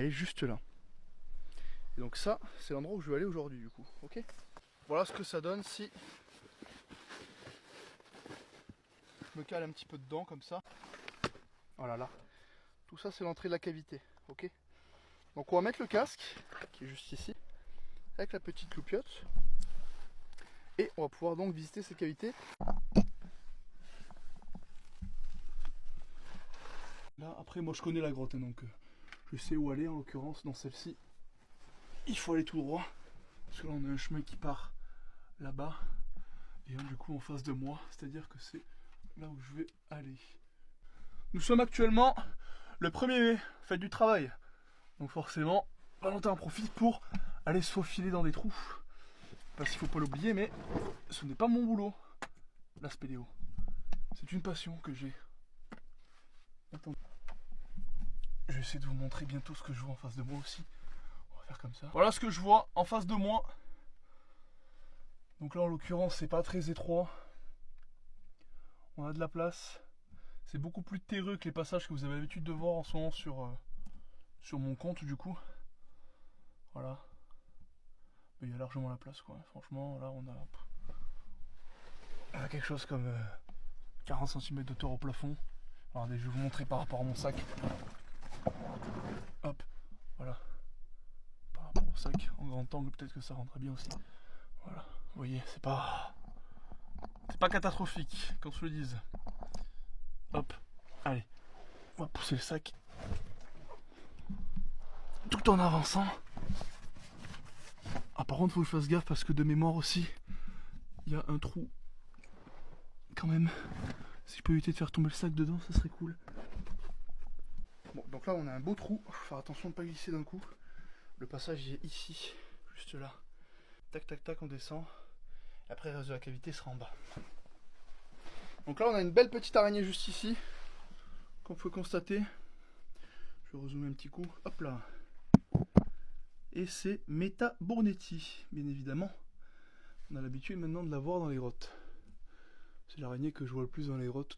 est juste là. Et donc ça, c'est l'endroit où je vais aller aujourd'hui du coup, ok? Voilà ce que ça donne si je me cale un petit peu dedans comme ça. Voilà là. Tout ça c'est l'entrée de la cavité, ok? Donc on va mettre le casque, qui est juste ici, avec la petite loupiote. Et on va pouvoir donc visiter cette cavité. Là après moi je connais la grotte, hein, donc je sais où aller en l'occurrence dans celle-ci. Il faut aller tout droit, parce que là on a un chemin qui part là-bas. Et du coup en face de moi, c'est-à-dire que c'est là où je vais aller. Nous sommes actuellement le 1er mai, fête du travail. Donc forcément, Valentin en profite pour aller se faufiler dans des trous. Parce qu'il faut pas l'oublier, mais ce n'est pas mon boulot, la spéléo. C'est une passion que j'ai. Attends. Je vais essayer de vous montrer bientôt ce que je vois en face de moi aussi. On va faire comme ça. Voilà ce que je vois en face de moi. Donc là en l'occurrence c'est pas très étroit. On a de la place. C'est beaucoup plus terreux que les passages que vous avez l'habitude de voir en ce moment sur mon compte du coup. Voilà. Mais il y a largement la place quoi. Franchement là on a quelque chose comme 40 cm de hauteur au plafond. Alors je vais vous montrer par rapport à mon sac. Hop, voilà. Par rapport au sac en grand angle, peut-être que ça rendrait bien aussi. Voilà, vous voyez, c'est pas catastrophique, qu'on se le dise. Hop, allez, on va pousser le sac. Tout en avançant. Ah par contre faut que je fasse gaffe parce que de mémoire aussi, il y a un trou. Quand même, si je peux éviter de faire tomber le sac dedans, ça serait cool. Bon, donc là on a un beau trou, faut faire attention de ne pas glisser d'un coup. Le passage est ici, juste là. Tac tac tac, on descend. Après le reste de la cavité sera en bas. Donc là on a une belle petite araignée juste ici, qu'on peut constater. Je vais rezoomer un petit coup, hop là. Et c'est Meta bournetti, bien évidemment. On a l'habitude maintenant de la voir dans les grottes. C'est l'araignée que je vois le plus dans les grottes.